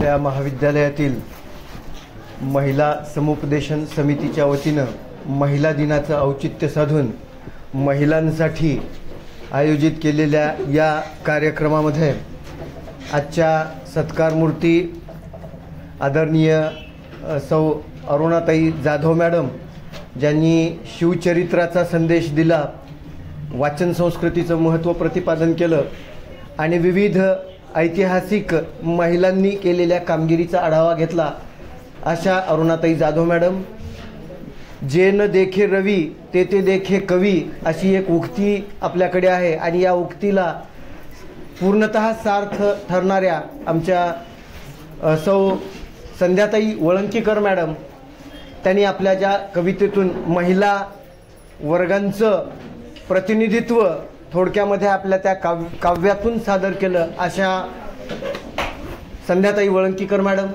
आपल्या महाविद्यालयातील महिला समुपदेशन समितीच्या वतीनं महिला दिनाचं औचित्य साधून महिलांसाठी आयोजित केलेल्या या कार्यक्रमामध्ये आजच्या सत्कारमूर्ती आदरणीय सौ अरुणाताई जाधव मॅडम, ज्यांनी शिवचरित्राचा संदेश दिला, वाचन संस्कृतीचं महत्त्व प्रतिपादन केलं आणि विविध ऐतिहासिक महिलांनी केलेल्या कामगिरीचा आढावा घेतला, अशा अरुणाताई जाधव मॅडम, जे न देखे रवी ते देखे कवी, अशी एक उक्ती आपल्याकडे आहे आणि या उक्तीला पूर्णतः सार्थ ठरणाऱ्या आमच्या सौ संध्याताई वळंकीकर मॅडम, त्यांनी आपल्या ज्या कवितेतून महिला वर्गांचं प्रतिनिधित्व थोडक्यामध्ये आपल्या त्या काव्यातून सादर केलं, अशा संध्याताई वळंकीकर मॅडम.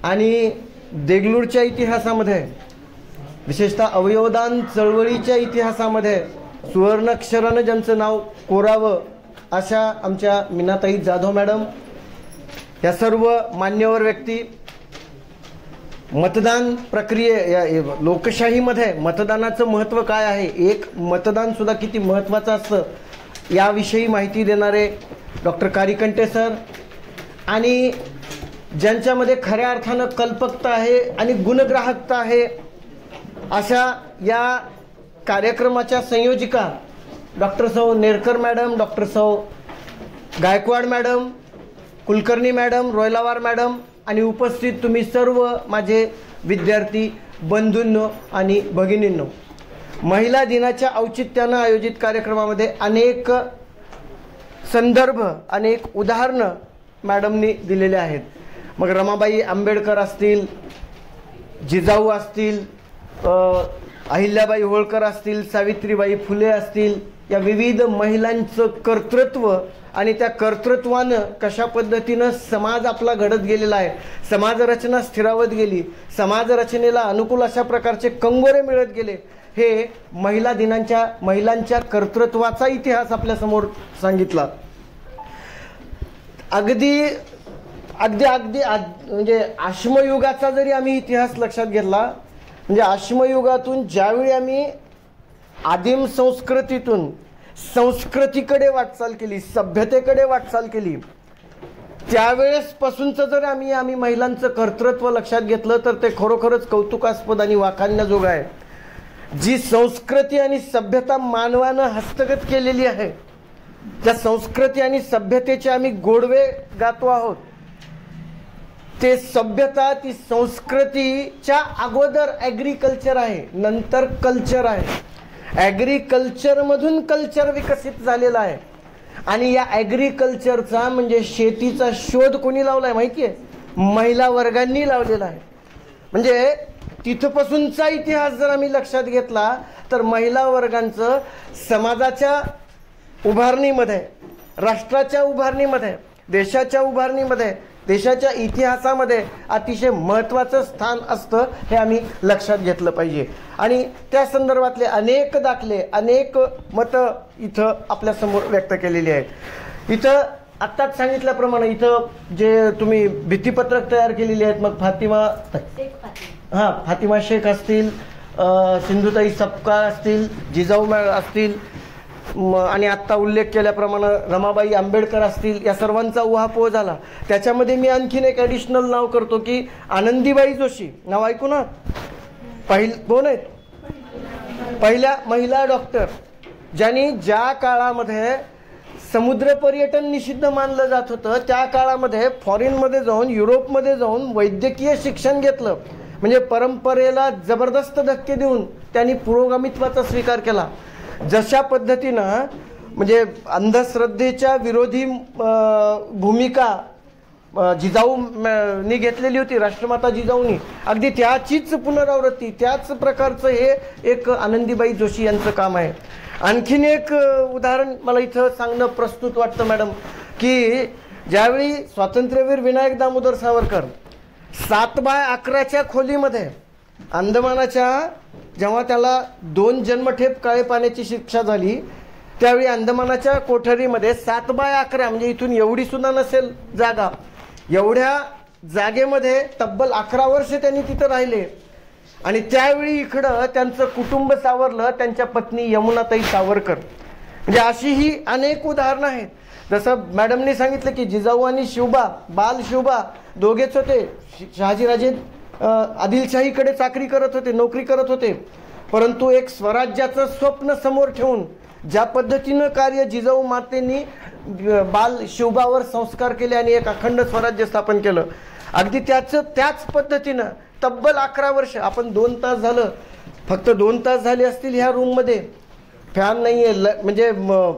आणि देगलूरच्या इतिहासामध्ये, विशेषतः अवयवदान चळवळीच्या इतिहासामध्ये सुवर्णाक्षरानं ज्यांचं नाव कोरावं, अशा आमच्या मीनाताई जाधव मॅडम, या सर्व मान्यवर व्यक्ती मतदान प्रक्रिये, लोकशाहीमध्ये मतदानाचं महत्त्व काय आहे, एक मतदान सुद्धा किती महत्त्वाचं असतं, याविषयी माहिती देणारे डॉक्टर कारिकंटे सर, आणि ज्यांच्यामध्ये खऱ्या अर्थानं कल्पकता आहे आणि गुणग्राहकता आहे, अशा या कार्यक्रमाच्या संयोजिका डॉक्टर सौ नेरकर मॅडम, डॉक्टर सौ Gaikwad madam, Kulkarni madam, Royalawar madam आणि उपस्थित तुम्ही सर्व माझे विद्यार्थी बंधूंनो आणि भगिनींनो, महिला दिनाच्या औचित्यानं आयोजित कार्यक्रमामध्ये अनेक संदर्भ, अनेक उदाहरणं मॅडमनी दिलेले आहेत. मग रमाबाई आंबेडकर असतील, जिजाऊ असतील, अहिल्याबाई होळकर असतील, सावित्रीबाई फुले असतील, या विविध महिलांचं कर्तृत्व आणि त्या कर्तृत्वानं कशा पद्धतीनं समाज आपला घडत गेलेला आहे, समाजरचना स्थिरावत गेली, समाजरचनेला अनुकूल अशा प्रकारचे कंगोरे मिळत गेले, हे महिलांच्या कर्तृत्वाचा इतिहास आपल्यासमोर सांगितला. अगदी अगदी अगदी म्हणजे आश्मयुगाचा जरी आम्ही इतिहास लक्षात घेतला, म्हणजे आश्मयुगातून ज्यावेळी आम्ही आदिम संस्कृतीतून संस्कृतीकडे वाटचाल केली, सभ्यतेकडे वाटचाल केली, त्यावेळेसपासूनचं जर आम्ही महिलांचं कर्तृत्व लक्षात घेतलं तर ते खरोखरच कौतुकास्पद आणि वाखाणण्याजोगं आहे. जी संस्कृती आणि सभ्यता मानवानं हस्तगत केलेली आहे, ज्या संस्कृती आणि सभ्यतेचे आम्ही गोडवे गातो आहोत, ते सभ्यता, ती संस्कृतीच्या अगोदर ॲग्रिकल्चर आहे, नंतर कल्चर आहे. ॲग्रिकल्चरमधून कल्चर विकसित झालेलं आहे आणि या ॲग्रिकल्चरचा म्हणजे शेतीचा शोध कोणी लावला आहे माहिती आहे? महिला वर्गांनी लावलेला आहे. म्हणजे तिथपासूनचा इतिहास जर आम्ही लक्षात घेतला तर महिला वर्गांचं समाजाच्या उभारणीमध्ये, राष्ट्राच्या उभारणीमध्ये, देशाच्या उभारणीमध्ये, देशाच्या इतिहासामध्ये अतिशय महत्त्वाचं स्थान असतं, हे आम्ही लक्षात घेतलं पाहिजे. आणि त्या संदर्भातले अनेक दाखले, अनेक मतं इथं आपल्यासमोर व्यक्त केलेली आहेत. इथं आत्ताच सांगितल्याप्रमाणे इथं जे तुम्ही भित्तीपत्रक तयार केलेली आहेत, मग फातिमा शेख असतील, सिंधुताई सपकाळ असतील, जिजाऊ असतील, आणि आत्ता उल्लेख केल्याप्रमाणे रमाबाई आंबेडकर असतील, या सर्वांचा उहापोह झाला. त्याच्यामध्ये मी आणखीन एक ॲडिशनल नाव करतो की आनंदीबाई जोशी, नाव ऐकू ना, कोण आहेत? पहिल्या महिला डॉक्टर, ज्यांनी ज्या काळामध्ये समुद्र पर्यटन निषिद्ध मानलं जात होतं, त्या काळामध्ये फॉरेनमध्ये जाऊन, युरोपमध्ये जाऊन वैद्यकीय शिक्षण घेतलं. म्हणजे परंपरेला जबरदस्त धक्के देऊन त्यांनी पुरोगामित्वाचा स्वीकार केला. जशा पद्धतीनं म्हणजे अंधश्रद्धेच्या विरोधी भूमिका जिजाऊनी घेतलेली होती, राष्ट्रमाता जिजाऊनी, अगदी त्याचीच पुनरावृत्ती, त्याच प्रकारचं हे एक आनंदीबाई जोशी यांचं काम आहे. आणखीन एक उदाहरण मला इथं सांगणं प्रस्तुत वाटतं मॅडम, की ज्यावेळी स्वातंत्र्यवीर विनायक दामोदर सावरकर 7/11च्या खोलीमध्ये अंदमानाच्या, जेव्हा त्याला 2 जन्मठेप काळे पाण्याची शिक्षा झाली, त्यावेळी अंदमानाच्या कोठरीमध्ये 7/11 म्हणजे इथून एवढी सुद्धा नसेल जागा, एवढ्या जागेमध्ये तब्बल 11 वर्ष त्यांनी तिथं राहिले आणि त्यावेळी इकडं त्यांचं कुटुंब सावरलं, त्यांच्या पत्नी यमुनाताई सावरकर. म्हणजे अशी ही अनेक उदाहरणं आहेत. जसं मॅडमनी सांगितलं की जिजाऊ आणि शिवबा, बाल शिवबा दोघेच होते. शहाजीराजे आदिलशाहीकडे चाकरी करत होते, नोकरी करत होते, परंतु एक स्वराज्याचं स्वप्न समोर ठेवून ज्या पद्धतीनं कार्य जिजाऊ मातेंनी बाल शिवबावर संस्कार केले आणि एक अखंड स्वराज्य स्थापन केलं, अगदी त्याच पद्धतीनं तब्बल 11 वर्ष. आपण 2 तास झालं, फक्त 2 तास झाले असतील ह्या रूममध्ये, फॅन नाही आहे, म्हणजे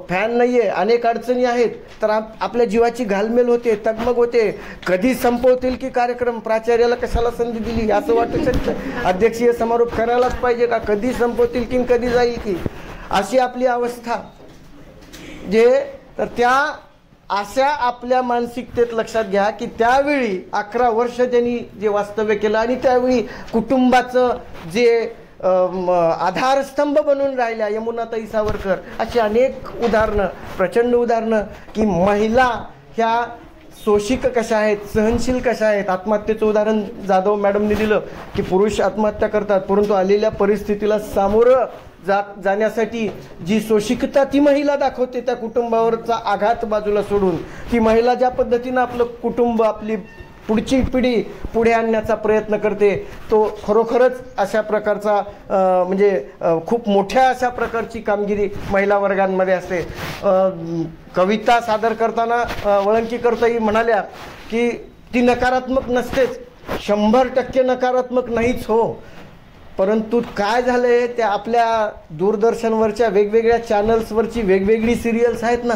फॅन नाही आहे, अनेक अडचणी आहेत, तर आपल्या जीवाची घालमेल होते, तगमग होते. कधी संपवतील की कार्यक्रम, प्राचार्याला कशाला संधी दिली असं वाटू शकतं, अध्यक्षीय समारोप करायलाच पाहिजे का, कधी संपवतील की कधी जाईल की, अशी आपली अवस्था. तर त्या अशा आपल्या मानसिकतेत लक्षात घ्या की त्यावेळी 11 वर्ष त्यांनी जे वास्तव्य केलं आणि त्यावेळी कुटुंबाचं जे आधारस्तंभ बनून राहिल्या यमुनाताई सावरकर, अशी अनेक उदाहरणं, प्रचंड उदाहरणं की महिला ह्या शोषिक कशा आहेत, सहनशील कशा आहेत. आत्महत्येचं उदाहरण जाधव मॅडमने दिलं की पुरुष आत्महत्या करतात, परंतु आलेल्या परिस्थितीला सामोरं जाण्यासाठी जी शोषिकता ती महिला दाखवते, त्या कुटुंबावरचा आघात बाजूला सोडून ती महिला ज्या पद्धतीनं आपलं कुटुंब, आपली पुढची पिढी पुढे आणण्याचा प्रयत्न करते, तो खरोखरच अशा प्रकारचा म्हणजे खूप मोठ्या अशा प्रकारची कामगिरी महिला वर्गांमध्ये असते. कविता सादर करताना वळंकीकरताही म्हणाल्या की ती नकारात्मक नसतेच, 100% नकारात्मक नाहीच हो, परंतु काय झालंय त्या आपल्या दूरदर्शनवरच्या वेगवेगळ्या चॅनल्सवरची वेगवेगळी सिरियल्स आहेत ना,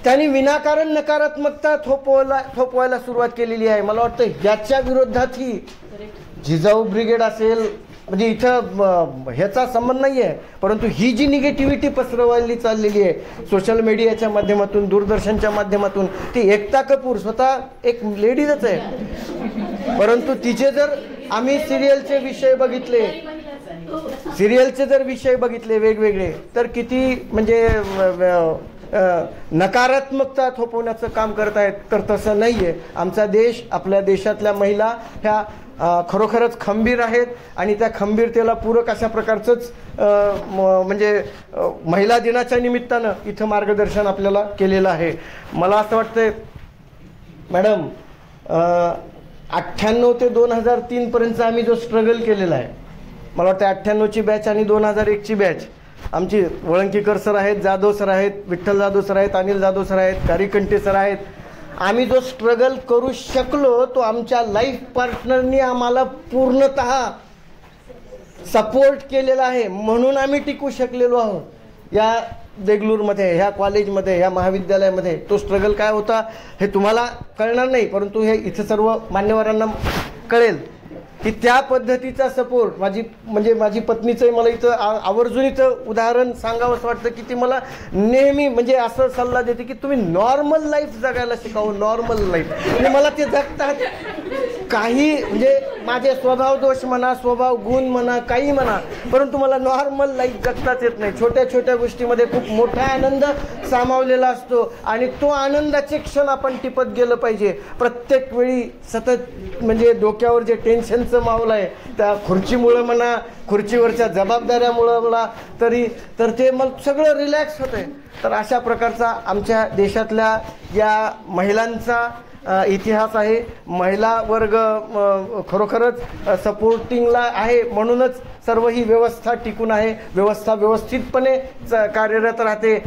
त्यांनी विनाकारण नकारात्मकता थोपवायला सुरुवात केलेली आहे. मला वाटतं याच्या विरोधात ही जिजाऊ ब्रिगेड असेल, म्हणजे इथं ह्याचा संबंध नाही आहे, परंतु ही जी निगेटिव्हिटी पसरवली चाललेली आहे सोशल मीडियाच्या माध्यमातून, दूरदर्शनच्या माध्यमातून, ती एकता कपूर स्वतः एक लेडीजच आहे, परंतु तिचे जर आम्ही सिरियलचे विषय बघितले वेगवेगळे, तर किती म्हणजे नकारात्मकता थोपवण्याचं काम करत आहेत. तर तसं नाही आहे. आमचा देश, आपल्या देशातल्या महिला ह्या खरोखरच खंबीर आहेत आणि त्या खंबीरतेला पूरक अशा प्रकारचंच म्हणजे महिला दिनाच्या निमित्तानं इथं मार्गदर्शन आपल्याला केलेलं आहे. मला असं वाटतंय मॅडम, 98 ते 2003 पर्यंत आम्ही जो स्ट्रगल केलेला आहे, मला वाटतं 98ची बॅच आणि 2001ची बॅच आमची वळंकीकर सर आहेत, जाधव सर आहेत, विठ्ठल जाधव सर आहेत, अनिल जाधव सर आहेत, कारिकंटे सर आहेत. आम्ही जो स्ट्रगल करू शकलो तो आमच्या लाईफ पार्टनरनी आम्हाला पूर्णतः सपोर्ट केलेला आहे, म्हणून आम्ही टिकू शकलेलो आहोत या देगलूरमध्ये, ह्या कॉलेजमध्ये, ह्या महाविद्यालयामध्ये. तो स्ट्रगल काय होता हे तुम्हाला कळणार नाही, परंतु हे इथं सर्व मान्यवरांना कळेल की त्या पद्धतीचा सपोर्ट माझी पत्नीचं मला इथं आवर्जून इथं उदाहरण सांगावं असं वाटतं की ती मला नेहमी म्हणजे असं सल्ला देते की तुम्ही नॉर्मल लाईफ जगायला शिकावं, नॉर्मल लाईफ. म्हणजे मला ते जगतात काही म्हणजे माझे स्वभाव दोष म्हणा, स्वभाव गुण म्हणा, काही म्हणा, परंतु मला नॉर्मल लाईफ जगताच येत नाही. छोट्या छोट्या गोष्टीमध्ये खूप मोठा आनंद सामावलेला असतो आणि तो आनंदाचे क्षण आपण टिपत गेलं पाहिजे. प्रत्येक वेळी सतत म्हणजे डोक्यावर जे टेन्शनचं मावलं आहे त्या खुर्चीमुळं म्हणा, खुर्चीवरच्या जबाबदाऱ्यामुळं म्हणा, तर ते मग सगळं रिलॅक्स होतंय. तर अशा प्रकारचा आमच्या देशातल्या या महिलांचा इतिहास आहे. महिला वर्ग खरोखरच सपोर्टिंगला आहे, म्हणूनच सर्व ही व्यवस्था टिकून आहे, व्यवस्था व्यवस्थितपणे कार्यरत राहते.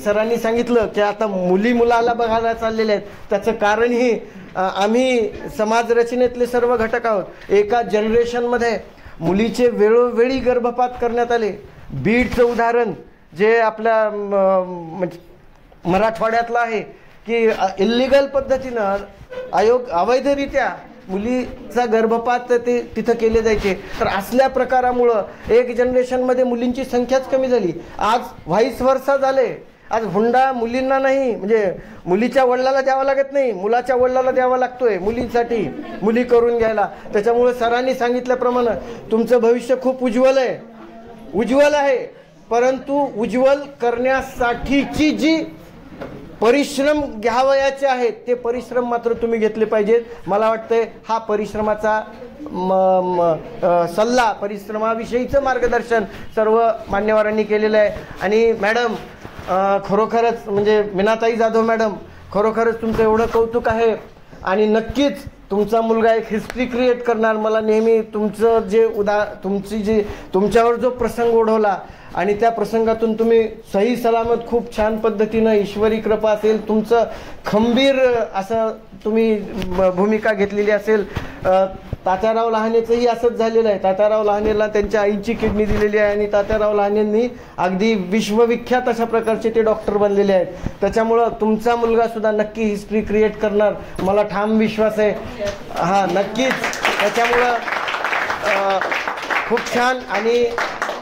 सरांनी सांगितलं की आता मुलाला बघायला चाललेले आहेत. त्याचं कारणही आम्ही समाज रचनेतले सर्व घटक आहोत. एका जनरेशनमध्ये मुलीचे वेळोवेळी गर्भपात करण्यात आले. बीडचं उदाहरण जे आपल्या मराठवाड्यातलं आहे की इल्लिगल पद्धतीनं अवैधरित्या मुलीचा गर्भपात ते तिथं केले जायचे. तर असल्या प्रकारामुळं एक जनरेशनमध्ये मुलींची संख्याच कमी झाली. आज व्हाईस वर्सा झाले. आज हुंडा मुलींना नाही, म्हणजे मुलीच्या वडिलाला द्यावा लागत नाही, मुलाच्या वडिलाला द्यावा लागतोय मुलींसाठी, मुली करून घ्यायला. त्याच्यामुळे सरांनी सांगितल्याप्रमाणे तुमचं भविष्य खूप उज्ज्वल आहे, परंतु उज्ज्वल करण्यासाठीची जी परिश्रम घ्यावयाचे आहेत ते परिश्रम मात्र तुम्ही घेतले पाहिजेत. मला वाटतंय हा परिश्रमाचा सल्ला, परिश्रमाविषयीचं मार्गदर्शन सर्व मान्यवरांनी केलेलं आहे. आणि मॅडम खरोखरच म्हणजे मीनाताई जाधव मॅडम, खरोखरच तुमचं एवढं कौतुक आहे आणि नक्कीच तुमचा मुलगा एक हिस्ट्री क्रिएट करणार. मला नेहमी तुमचं जे तुमच्यावर जो प्रसंग ओढवला आणि त्या प्रसंगातून तुम्ही सही सलामत खूप छान पद्धतीनं, ईश्वरी कृपा असेल, तुमचं खंबीर असं तुम्ही भूमिका घेतलेली असेल. तात्याराव लहानेचंही असंच झालेलं आहे. तात्याराव लहानेला त्यांच्या आईची किडनी दिलेली आहे आणि तात्याराव लहानेंनी अगदी विश्वविख्यात अशा प्रकारचे ते डॉक्टर बनलेले आहेत. त्याच्यामुळं तुमचा मुलगा सुद्धा नक्की हिस्ट्री क्रिएट करणार, मला ठाम विश्वास आहे. हां, नक्कीच. त्याच्यामुळं खूप छान. आणि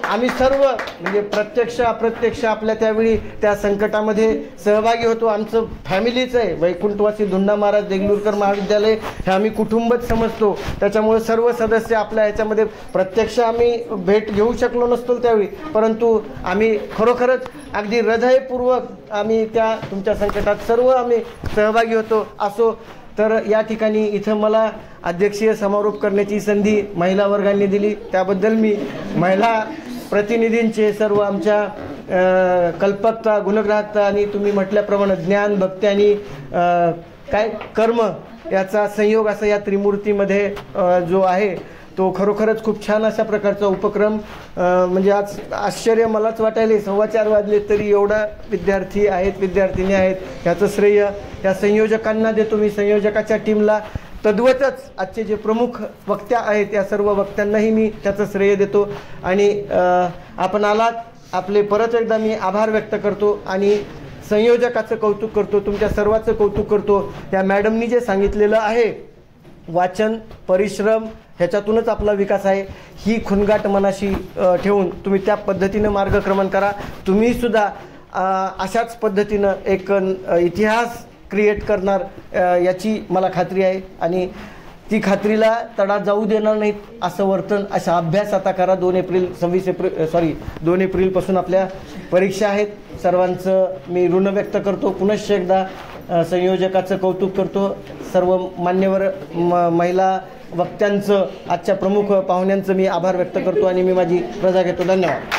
आम्ही सर्व म्हणजे प्रत्यक्ष अप्रत्यक्ष आपल्या त्यावेळी त्या संकटामध्ये सहभागी होतो. आमचं फॅमिलीच आहे. वैकुंठवासी धुंडा महाराज देगलूरकर महाविद्यालय हे आम्ही कुटुंबच समजतो. त्याच्यामुळे सर्व सदस्य आपल्या ह्याच्यामध्ये प्रत्यक्ष आम्ही भेट घेऊ शकलो नसतो त्यावेळी, परंतु आम्ही खरोखरच अगदी हृदयपूर्वक आम्ही त्या तुमच्या संकटात सर्व आम्ही सहभागी होतो. असो तर या ठिकाणी इथं मला अध्यक्षीय समारोप करण्याची संधी महिला वर्गांनी दिली, त्याबद्दल मी महिला प्रतिनिधींचे, सर्व आमच्या कल्पकता, गुणग्राहकता आणि तुम्ही म्हटल्याप्रमाणे ज्ञान, भक्ती आणि काय कर्म याचा संयोग असा या त्रिमूर्तीमध्ये जो आहे तो खरोखरच खूप छान अशा प्रकारचा उपक्रम. म्हणजे आज आश्चर्य मलाच वाटायले, 4:15 वाजले तरी एवढा विद्यार्थी आहेत, विद्यार्थिनी आहेत. ह्याचं श्रेय या संयोजकांना देतो मी, संयोजकाच्या टीमला. तद्वतच आजचे जे प्रमुख वक्त्या आहेत या सर्व वक्त्यांनाही मी त्याचं श्रेय देतो. आणि आपण आलात, आपले परत एकदा मी आभार व्यक्त करतो आणि संयोजकाचं कौतुक करतो, तुमच्या सर्वांचं कौतुक करतो. त्या मॅडमनी जे सांगितलेलं आहे, वाचन, परिश्रम ह्याच्यातूनच आपला विकास आहे, ही खुणगाट मनाशी ठेवून तुम्ही त्या पद्धतीनं मार्गक्रमण करा. तुम्हीसुद्धा अशाच पद्धतीनं एक इतिहास क्रिएट करणार याची मला खात्री आहे. आणि ती खात्रीला तडा जाऊ देणार नाहीत असं वर्तन, असा अभ्यास आता करा. 2 एप्रिलपासून आपल्या परीक्षा आहेत. सर्वांचं मी ऋण व्यक्त करतो. पुनश्च एकदा संयोजकाचं कौतुक करतो. सर्व मान्यवर महिला वक्त्यांचं, आजच्या प्रमुख पाहुण्यांचं मी आभार व्यक्त करतो आणि मी माझी रजा घेतो. धन्यवाद.